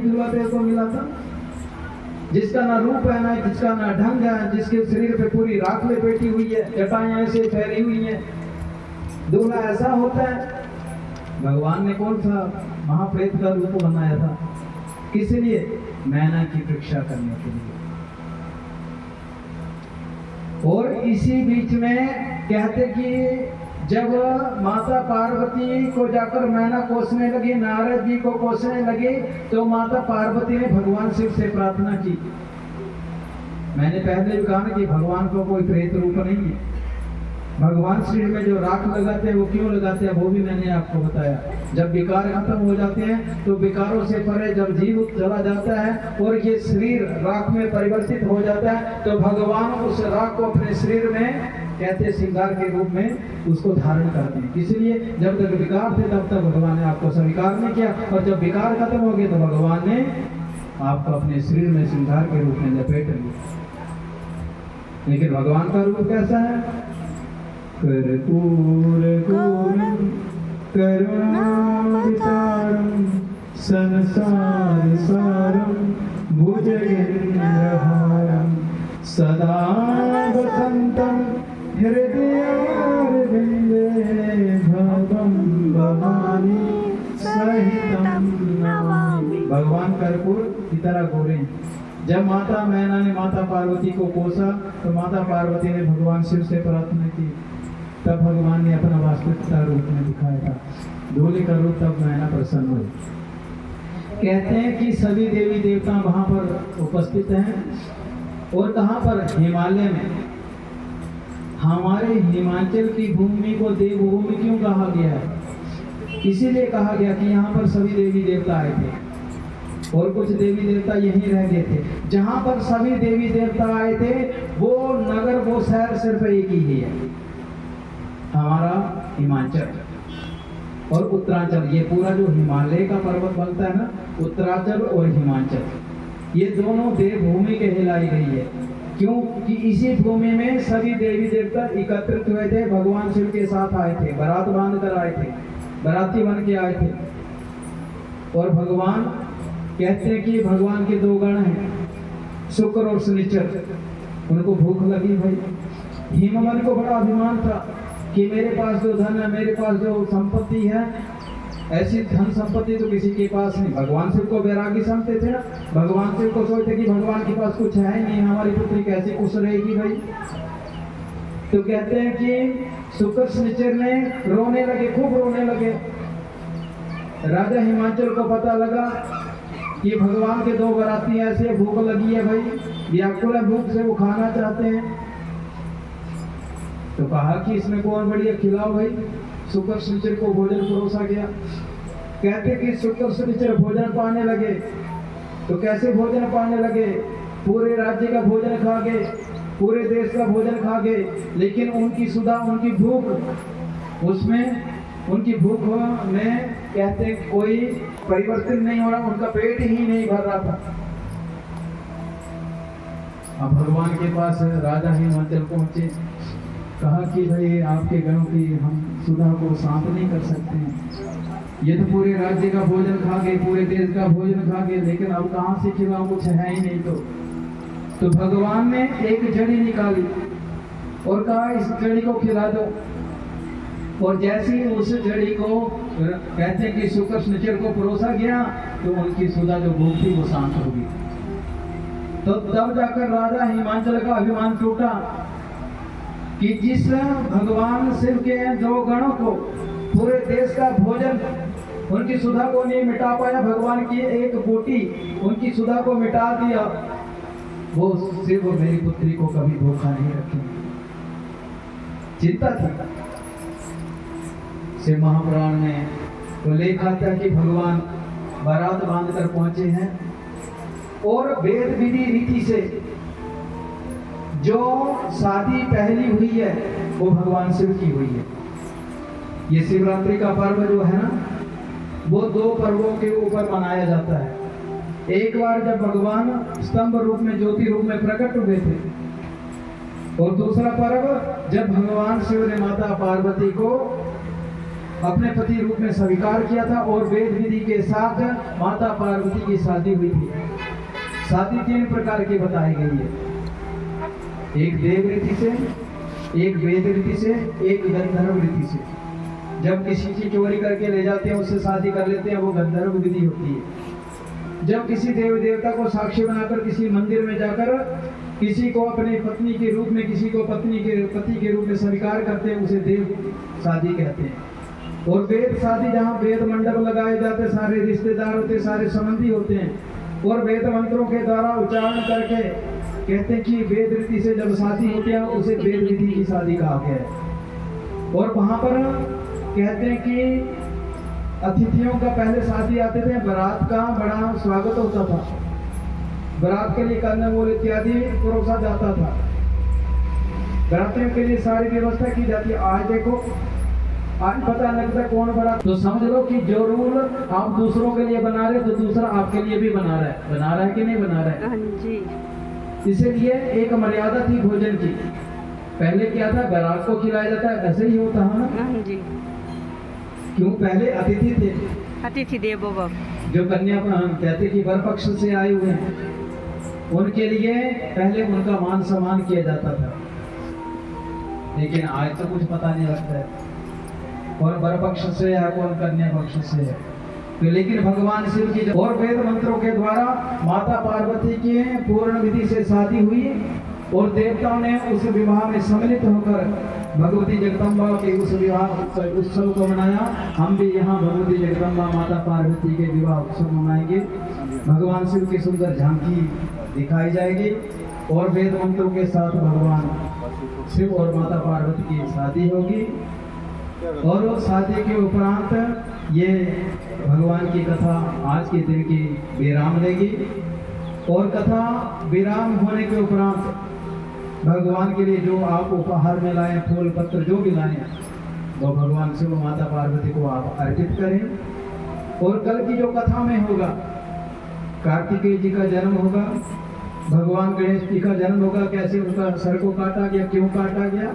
दिलवा तेरे को मिला था, जिसका ना रूप है ना जिसका ना ढंग है, जिसके शरीर पे पूरी राख लपेटी हुई है, जटाएं ऐसे फैली हुई हैं, दूल्हा ऐसा होता है। भगवान ने कौन सा महाप्रेत का रूप बनाया था? किस लिए? मैना की परीक्षा करने के लिए। और इसी बीच में कहते कि जब माता पार्वती को जाकर मैना कोसने लगी, नारद जी को कोसने लगी, तो माता पार्वती ने भगवान शिव से प्रार्थना की। मैंने पहले भी कहा ना कि भगवान को कोई प्रेत रूप नहीं है। भगवान शरीर में जो राख लगाते हैं वो क्यों लगाते हैं वो भी मैंने आपको बताया। जब विकार खत्म हो जाते हैं तो विकारों से परे जब जीव चला जाता है और ये शरीर राख में परिवर्तित हो जाता है, तो भगवान उस राख को अपने शरीर में कहते श्रृंगार के रूप में उसको धारण करते हैं। इसलिए जब तक विकार थे तब तक भगवान ने आपको स्वीकार नहीं किया, और जब विकार खत्म हो गए तो भगवान ने आपको अपने शरीर में श्रृंगार के रूप में लपेट लिया। लेकिन भगवान का रूप कैसा है? कर्पूर गौरम करुणावतारम संसार सारम भुजगेन्द्रहारम सदा वसंतम हृदयारविंदे भवं भवानी सहितं नमामि। भगवान कर्पूर की तरह गोरे। जब माता मैना ने माता पार्वती को कोसा तो माता पार्वती ने भगवान शिव से प्रार्थना की, तब भगवान ने अपना वास्तविकता रूप में दिखाया था। दूल्हे का रूप तब मैना प्रसन्न हुई। कहते हैं कि सभी देवी देवता वहां पर उपस्थित हैं, और कहां पर? हिमालय में। हमारे हिमाचल की भूमि को देवभूमि क्यों कहा गया है? इसीलिए कहा गया कि यहाँ पर सभी देवी देवता आए थे और कुछ देवी देवता यहीं रह गए थे। जहां पर सभी देवी देवता आए थे वो नगर, वो शहर सिर्फ एक ही है, हमारा हिमाचल और उत्तरांचल। ये पूरा जो हिमालय का पर्वत बनता है ना, उत्तरांचल और हिमाचल, ये दोनों देवभूमि कहलाई गई है। क्यों? कि इसी भूमि में सभी देवी देवता एकत्रित हुए थे, भगवान शिव के साथ आए थे, बारात बांध कर आए थे, बाराती बन के आए थे। और भगवान कहते हैं कि भगवान के दो गण हैं, शुक्र और शनिचर। उनको भूख लगी भाई। हिमवन को बड़ा अभिमान था कि मेरे पास जो धन है, मेरे पास जो संपत्ति है, ऐसी धन संपत्ति तो किसी के पास नहीं। भगवान शिव को वैरागी समझते थे ना। भगवान शिव को सोचते कि भगवान के पास कुछ है ही नहीं, हमारी पुत्री कैसे खुश रहेगी भाई। तो कहते हैं कि शुक्र शनिचर ने रोने लगे, खूब रोने लगे। राजा हिमाचल को पता लगा कि भगवान के दो बाराती ऐसे, भूख लगी है भाई, व्याकुल है भूख से, वो खाना चाहते हैं। तो कहा कि इसमें को और बढ़िया खिलाओ भाई। शुक्र शनिचर को भोजन परोसा गया। कहते कि शुक्र शनिचर भोजन पाने लगे। तो कैसे भोजन पाने लगे? पूरे राज्य का भोजन खा गए, पूरे देश का भोजन खा गए, लेकिन उनकी सुधा, उनकी भूख, उसमें उनकी भूख में कहते कोई परिवर्तन नहीं हो रहा, उनका पेट ही नहीं भर रहा था। अब भगवान के पास राजा हिमाचल पहुंचे, कहा कि भाई आपके गणों की हम सुधा को शांत नहीं कर सकते हैं। ये तो पूरे राज्य का भोजन खा गए, पूरे देश का भोजन खा गए, लेकिन अब कहाँ से खिलाऊं, कुछ है ही नहीं। तो भगवान ने एक जड़ी निकाली और कहा इस जड़ी को खिला दो। और जैसे ही उस जड़ी को कहते कि शुक्र शनिचर को परोसा गया तो उनकी सुधा जो भूख थी वो शांत हो गई। तो तब जाकर राजा हिमाचल का अभिमान टूटा कि जिस भगवान शिव के दो गणों को पूरे देश का भोजन, उनकी सुधा को नहीं मिटा पाया, भगवान की एक बूटी उनकी सुधा को मिटा दिया, वो शिव मेरी पुत्री को कभी धोखा नहीं रखेंगे। चिंता थी। शिव महापुराण में तो लेखा था कि भगवान बारात बांधकर पहुंचे हैं और वेद विधि रीति से जो शादी पहली हुई है वो भगवान शिव की हुई है। ये शिवरात्रि का पर्व जो है ना, वो दो पर्वों के ऊपर मनाया जाता है। एक बार जब भगवान स्तंभ रूप में, ज्योति रूप में प्रकट हुए थे, और दूसरा पर्व जब भगवान शिव ने माता पार्वती को अपने पति रूप में स्वीकार किया था और वेद विधि के साथ माता पार्वती की शादी हुई थी। शादी 3 प्रकार की बताई गई है, एक देव रीति से, एक वेद रीति से, एक गंधर्व रीति से। जब किसी की चोरी करके ले जाते हैं उससे शादी कर लेते हैं, वो गंधर्व विधि होती है। जब किसी देव देवता को साक्षी बनाकर किसी मंदिर में जाकर किसी को अपनी पत्नी के रूप में, किसी को पति के रूप में स्वीकार करते हैं, उसे देव शादी कहते हैं। और वेद शादी, जहाँ वेद मंडप लगाए जाते, सारे रिश्तेदार होते, सारे संबंधी होते हैं और वेद मंत्रों के द्वारा उच्चारण करके कहते हैं कि वेद रीति से जब शादी होती है उसे वेद विधि की शादी कहा गया है। और वहां पर कहते हैं कि अतिथियों का पहले शादी आते थे, बारात का बड़ा स्वागत होता था, बारात के लिए कंदमूल इत्यादि परोसा जाता था, बारातियों के लिए सारी व्यवस्था की जाती है। आज देखो, आज पता लगता कौन बड़ा, तो समझ लो कि जो रूल आप दूसरों के लिए बना रहे तो दूसरा आपके लिए भी बना रहा है कि नहीं बना रहा है। हाँ जी। इसलिए एक मर्यादा थी भोजन की। पहले क्या था, बारात को खिलाया जाता है, ऐसे ही होता है ना। हाँ जी। क्यों, पहले अतिथि थे, अतिथि देवो भव, जो कन्या कहते कि वर पक्ष से आए हुए हैं, उनके लिए पहले उनका मान सम्मान किया जाता था। लेकिन आज तो कुछ पता नहीं लगता है कौन वर पक्ष से है, कौन कन्या पक्ष से है। तो लेकिन भगवान शिव की और वेद मंत्रों के द्वारा माता पार्वती की पूर्ण विधि से शादी हुई और देवताओं ने उस विवाह में सम्मिलित होकर भगवती जगदम्बा के उस विवाह उत्सव को मनाया। हम भी यहाँ भगवती जगदम्बा माता पार्वती के विवाह उत्सव मनाएंगे। भगवान शिव की सुंदर झांकी दिखाई जाएगी और वेद मंत्रों के साथ भगवान शिव और माता पार्वती की शादी होगी। और उस शादी के उपरांत ये भगवान की कथा आज के दिन की विराम लेगी और कथा विराम होने के उपरांत भगवान के लिए जो आप उपहार में लाएं, फूल पत्र जो भी लाएं, वो भगवान शिव माता पार्वती को आप अर्पित करें। और कल की जो कथा में होगा, कार्तिकेय जी का जन्म होगा, भगवान गणेश जी का जन्म होगा, कैसे उनका सर को काटा गया, क्यों काटा गया,